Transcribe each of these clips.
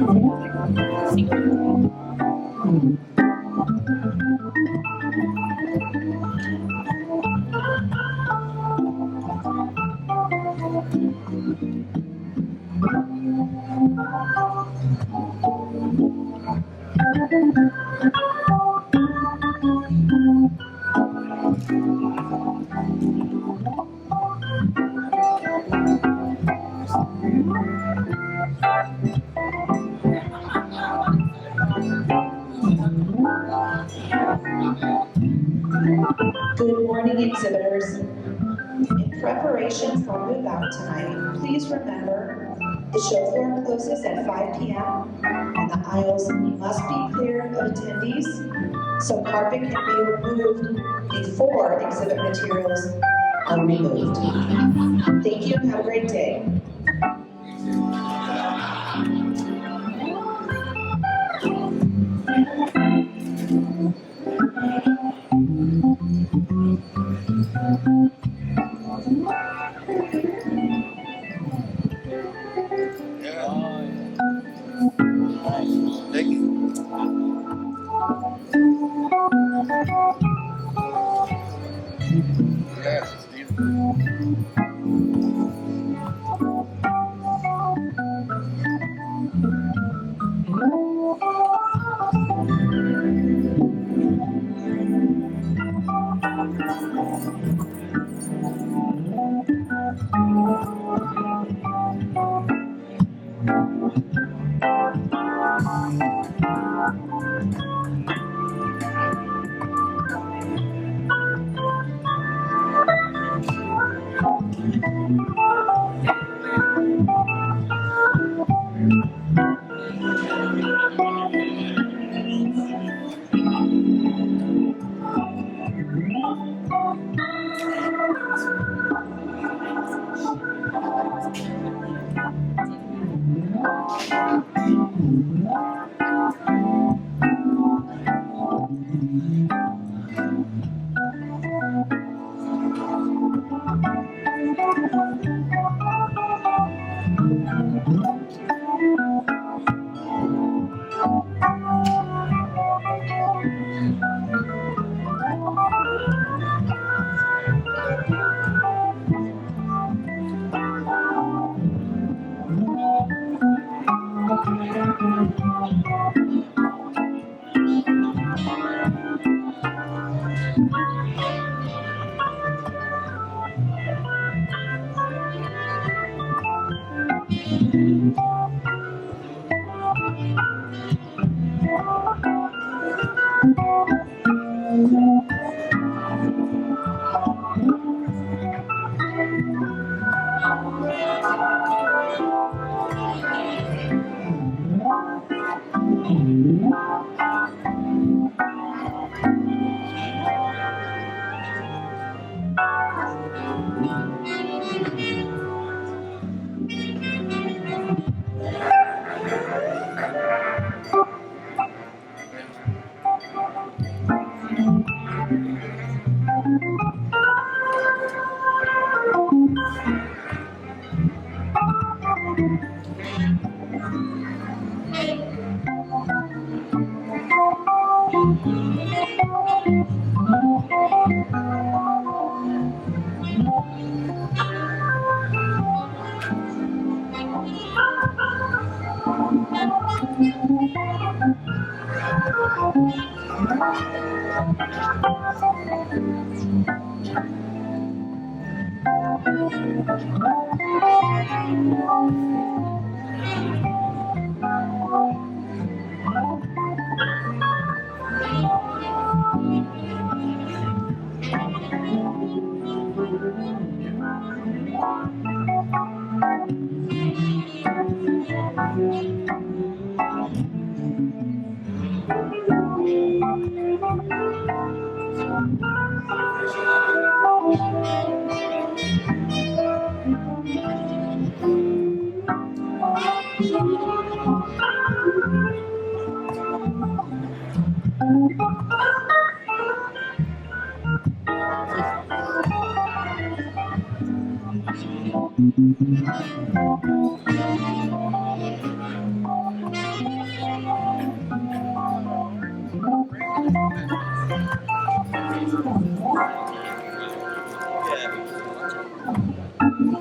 Good morning, exhibitors. In preparation for move out tonight, please remember the show floor closes at 5 p.m. and the aisles must be clear of attendees so carpet can be removed before exhibit materials are removed. Thank you and have a great day. Thank you. Yes, Steve.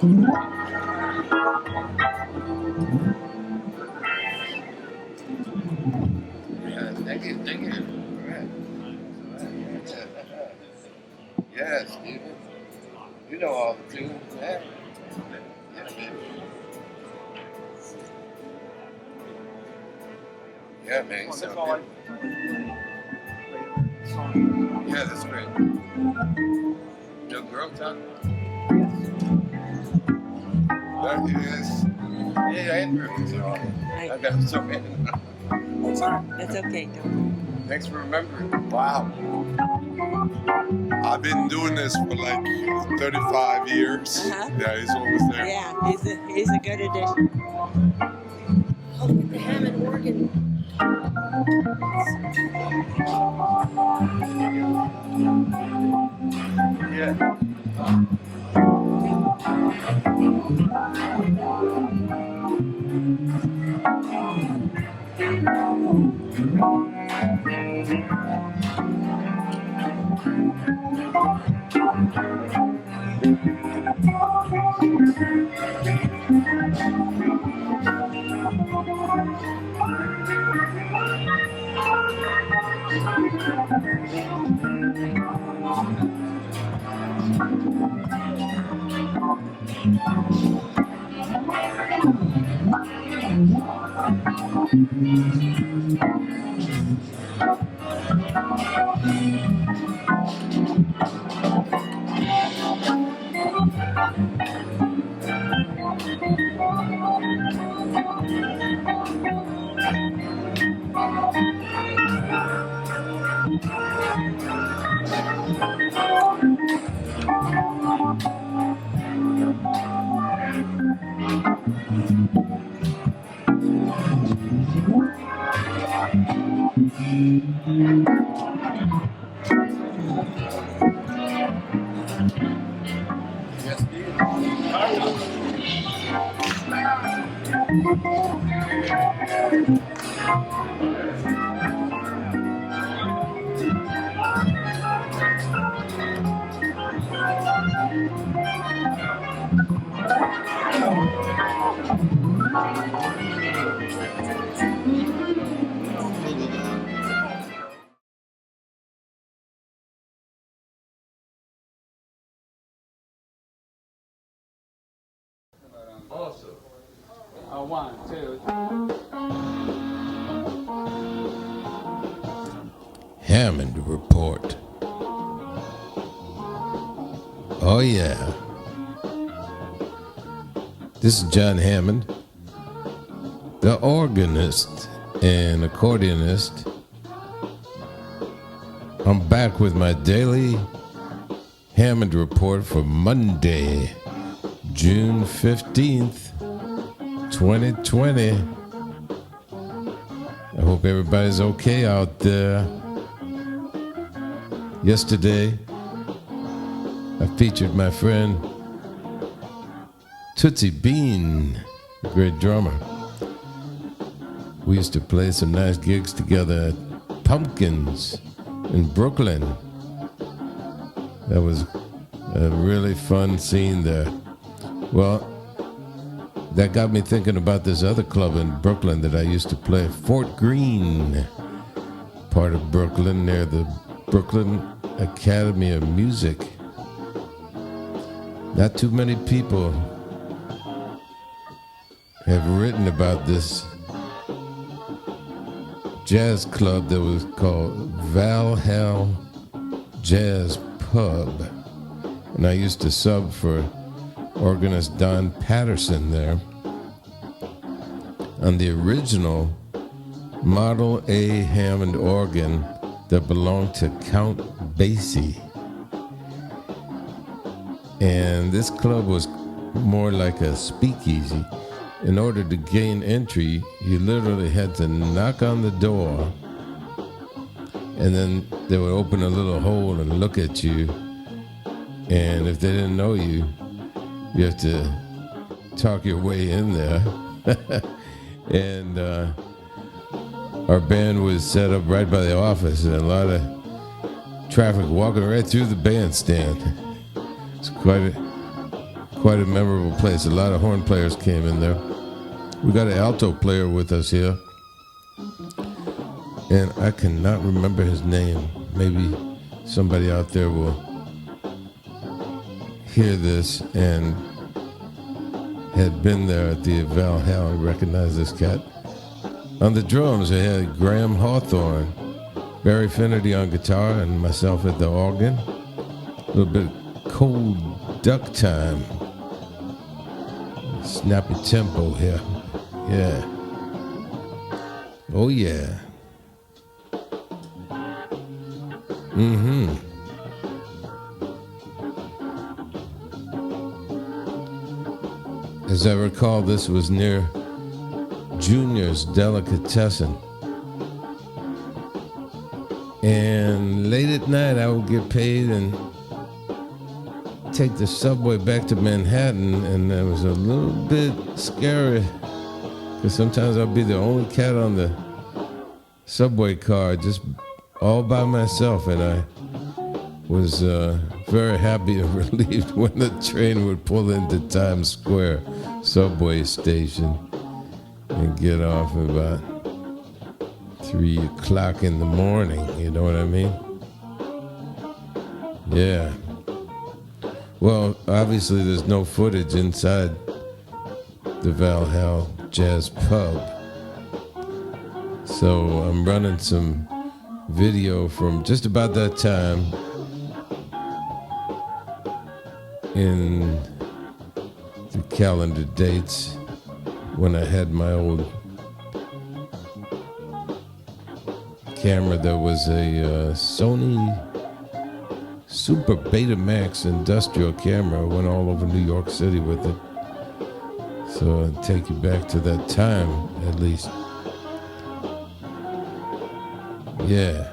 Yeah, thank you. All right. Yeah, Steven. You know all the tunes, man. Yeah, man. Yeah, man. You sound good. Yeah, that's great. No girl talk? That is. Yeah, I ain't perfect, so I got so many. That's okay. Don't. Thanks for remembering. Wow. I've been doing this for like 35 years. Uh-huh. Yeah, he's always there. Yeah, he's a good addition. Oh, look at the Hammond organ. Yeah. Yes, Awesome. 1, 2. Hammond Report. Oh, yeah. This is Jon Hammond, the organist and accordionist. I'm back with my daily Hammond Report for Monday, June 15th, 2020. I hope everybody's okay out there. Yesterday, I featured my friend Tootsie Bean, a great drummer. We used to play some nice gigs together at Pumpkins in Brooklyn. That was a really fun scene there. Well, that got me thinking about this other club in Brooklyn that I used to play, Fort Greene, part of Brooklyn, near the Brooklyn Academy of Music. Not too many people have written about this jazz club that was called Valhalla Jazz Pub. And I used to sub for organist Don Patterson there on the original Model A Hammond organ that belonged to Count Basie. And this club was more like a speakeasy. In order to gain entry, you literally had to knock on the door, and then they would open a little hole and look at you. And if they didn't know you, you have to talk your way in there. And our band was set up right by the office, and a lot of traffic walking right through the bandstand. It's quite a memorable place. A lot of horn players came in there. We got an alto player with us here, and I cannot remember his name. Maybe somebody out there will hear this and had been there at the Val Hall and recognize this cat. On the drums, I had Graham Hawthorne, Barry Finnerty on guitar, and myself at the organ. A little bit of cold duck time. Snappy tempo here. Yeah. Oh, yeah. Mm-hmm. As I recall, this was near Junior's Delicatessen. And late at night, I would get paid and take the subway back to Manhattan, and it was a little bit scary because sometimes I'd be the only cat on the subway car, just all by myself, and I was very happy and relieved when the train would pull into Times Square subway station and get off about 3 o'clock in the morning, you know what I mean? Yeah. Well, obviously there's no footage inside the Valhalla Jazz Pub. So I'm running some video from just about that time in the calendar dates when I had my old camera that was a Sony Super Betamax industrial camera. I went all over New York City with it. So I'll take you back to that time at least. Yeah.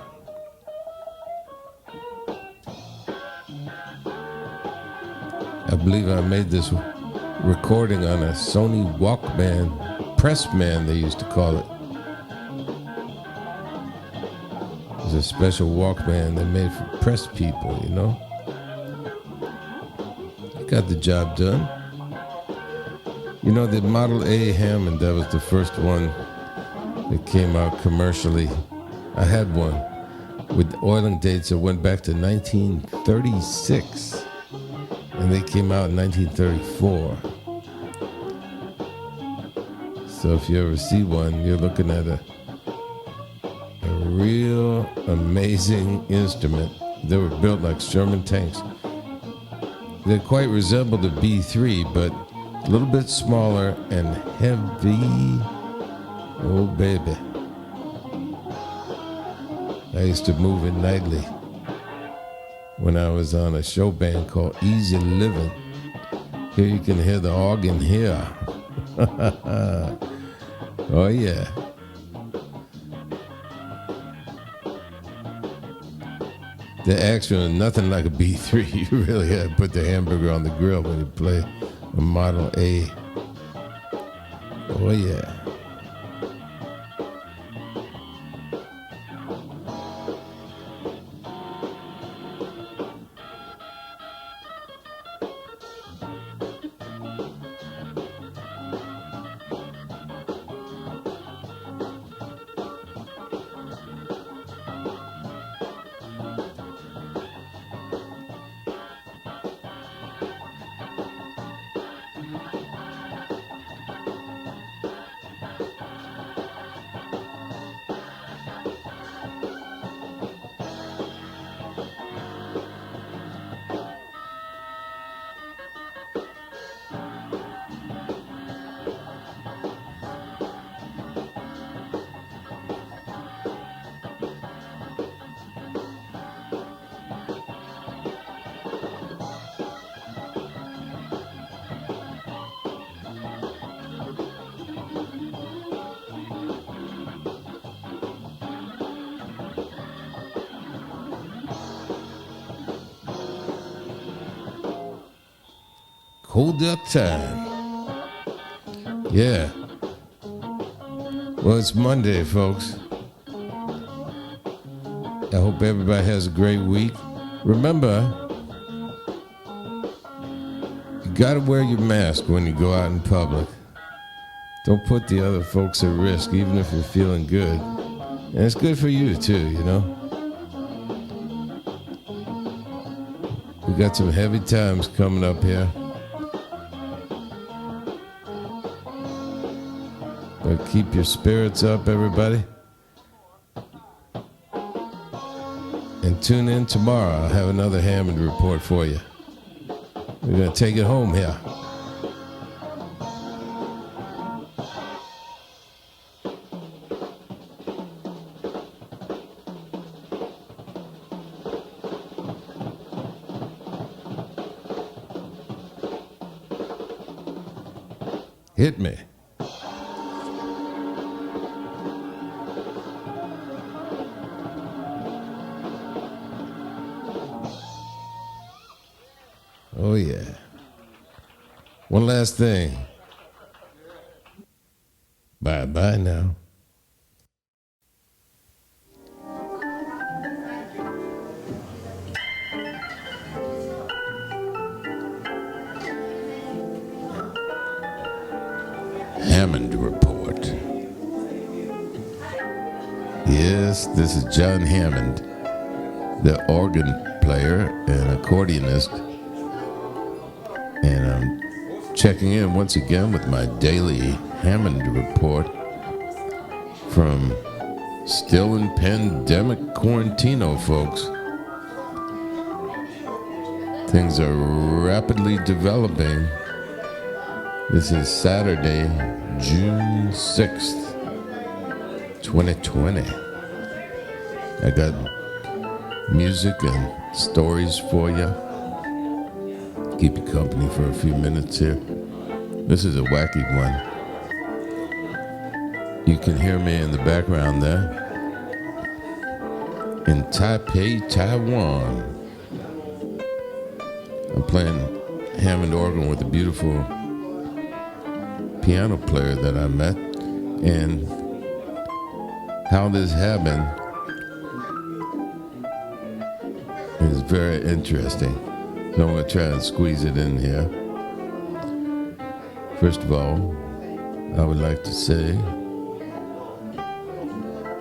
I believe I made this recording on a Sony Walkman, Pressman they used to call it. It was a special Walkman they made for press people, you know. I got the job done. You know, the Model A Hammond, that was the first one that came out commercially. I had one with oiling dates that went back to 1936. And they came out in 1934. So if you ever see one, you're looking at a real amazing instrument. They were built like Sherman tanks. They quite resembled a B3, but a little bit smaller and heavy. Oh, baby. I used to move it nightly when I was on a show band called Easy Living. Here you can hear the organ here. Oh, yeah. The action is nothing like a B3. You really had to put the hamburger on the grill when you play a Model A. Oh, yeah. Hold up time. Yeah. Well, it's Monday, folks. I hope everybody has a great week. Remember, gotta wear your mask when you go out in public. Don't put the other folks at risk, even if you're feeling good. And it's good for you too, you know. We got some heavy times coming up here. But keep your spirits up, everybody. And tune in tomorrow. I'll have another Hammond Report for you. We're going to take it home here. Hit me. Oh, yeah. One last thing. Bye-bye now. Hammond Report. Yes, this is Jon Hammond, the organ player and accordionist. And I'm checking in once again with my daily Hammond Report from still in pandemic quarantino, folks. Things are rapidly developing. This is Saturday, June 6th, 2020. I got music and stories for you. Keep you company for a few minutes here. This is a wacky one. You can hear me in the background there. In Taipei, Taiwan. I'm playing Hammond organ with a beautiful piano player that I met. And how this happened is very interesting. So I'm going to try and squeeze it in here. First of all, I would like to say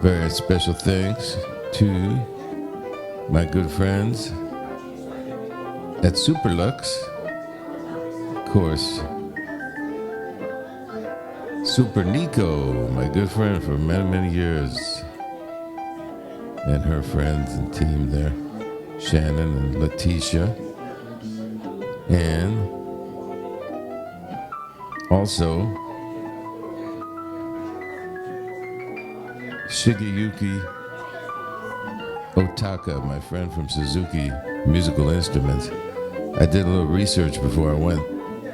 very special thanks to my good friends at Superlux. Of course, Super Nico, my good friend for many, many years, and her friends and team there, Shannon and Letitia. And also Shigeyuki Otaka, my friend from Suzuki Musical Instruments. I did a little research before I went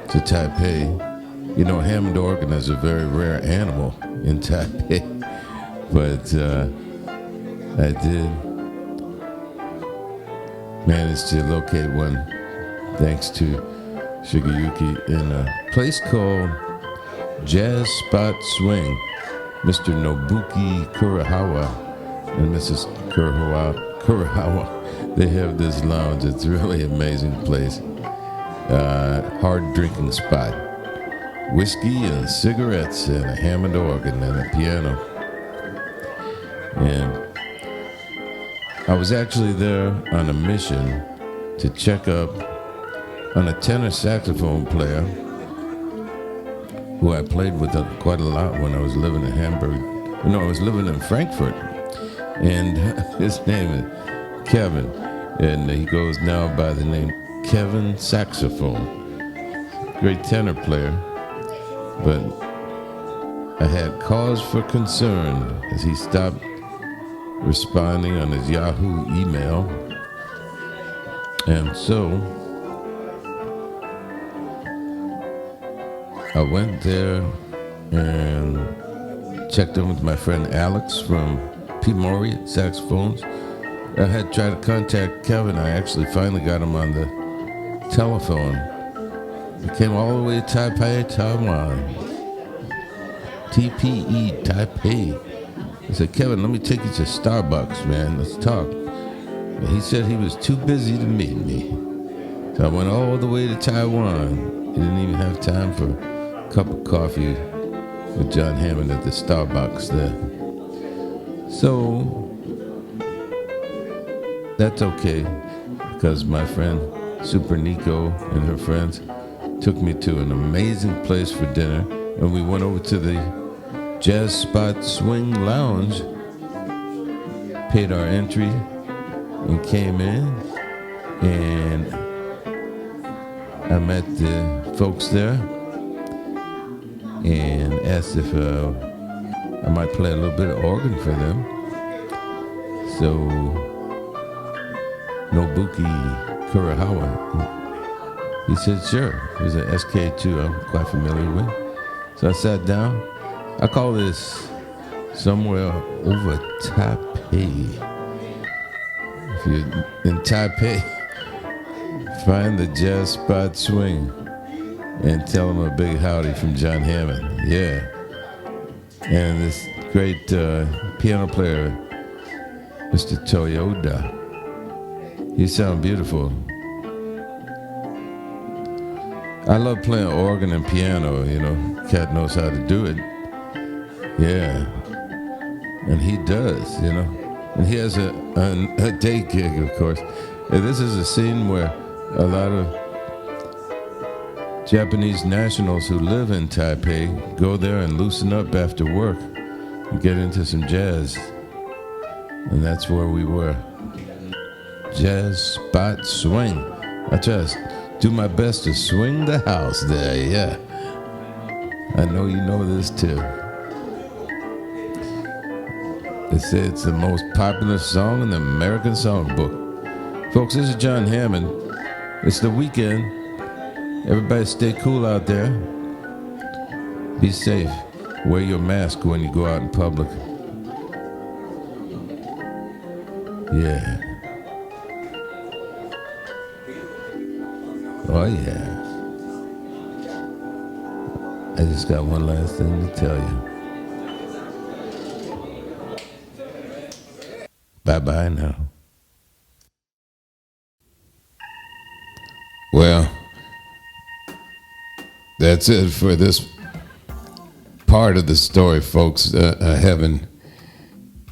to Taipei. You know, Hammond organ is a very rare animal in Taipei, but I did manage to locate one thanks to Shigeyuki in a place called Jazz Spot Swing. Mr. Nobuki Kurohawa and Mrs. Kurohawa, they have this lounge. It's a really amazing place. Hard drinking spot. Whiskey and cigarettes and a Hammond organ and a piano. And I was actually there on a mission to check up on a tenor saxophone player who I played with quite a lot when I was living in Hamburg. No, I was living in Frankfurt. And his name is Kevin. And he goes now by the name Kevin Saxophone. Great tenor player. But I had cause for concern as he stopped responding on his Yahoo email. And so I went there and checked in with my friend Alex from P. Maury at Saxophones. I had tried to contact Kevin. I actually finally got him on the telephone. He came all the way to Taipei, Taiwan. TPE, Taipei. I said, Kevin, let me take you to Starbucks, man. Let's talk. And he said he was too busy to meet me. So I went all the way to Taiwan. You didn't even have time for a cup of coffee with Jon Hammond at the Starbucks there. So that's okay, because my friend Super Nico and her friends took me to an amazing place for dinner, and we went over to the Jazz Spot Swing Lounge, paid our entry, and came in, and I met the folks there and asked if I might play a little bit of organ for them. So Nobuki Kurohawa, he said sure. It was an SK2 I'm quite familiar with. So I sat down. I call this Somewhere Over Taipei. If you're in Taipei, find the Jazz Spot Swing and tell them a big howdy from Jon Hammond. Yeah. And this great piano player, Mr. Toyoda. He sounds beautiful. I love playing organ and piano, you know. Cat knows how to do it. Yeah. And he does, you know. And he has a day gig, of course. And this is a scene where a lot of Japanese nationals who live in Taipei go there and loosen up after work and get into some jazz. And that's where we were. Jazz Spot Swing. I try to do my best to swing the house there, yeah. I know you know this too. They say it's the most popular song in the American Songbook. Folks, this is Jon Hammond. It's the weekend. Everybody stay cool out there. Be safe. Wear your mask when you go out in public. Yeah. Oh, yeah. I just got one last thing to tell you. Bye-bye now. Well, that's it for this part of the story, folks. Having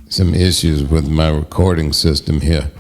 some issues with my recording system here.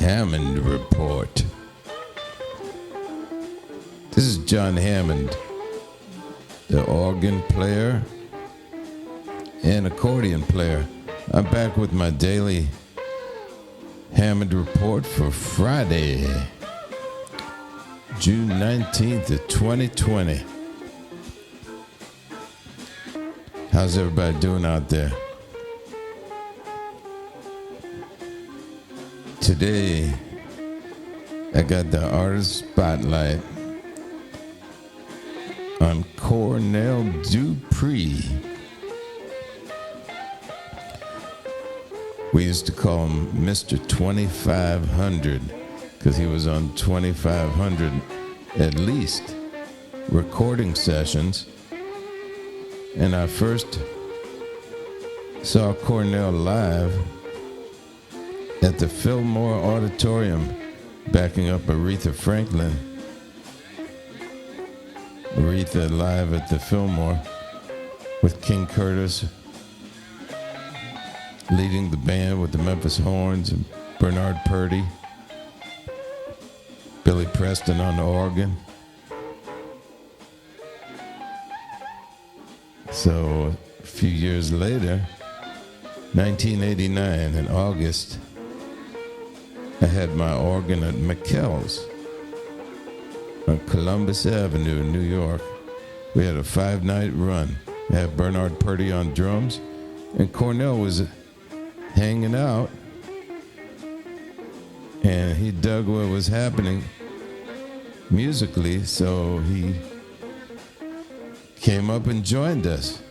Hammond Report. This is Jon Hammond, the organ player and accordion player. I'm back with my daily Hammond Report for Friday, June 19th of 2020. How's everybody doing out there? Today, I got the artist spotlight on Cornell Dupree. We used to call him Mr. 2500 because he was on 2500 at least recording sessions. And I first saw Cornell live at the Fillmore Auditorium, backing up Aretha Franklin. Aretha live at the Fillmore with King Curtis leading the band with the Memphis Horns and Bernard Purdy, Billy Preston on the organ. So a few years later, 1989 in August, I had my organ at McKell's on Columbus Avenue in New York. We had a 5-night run. I had Bernard Purdy on drums, and Cornell was hanging out, and he dug what was happening musically, so he came up and joined us.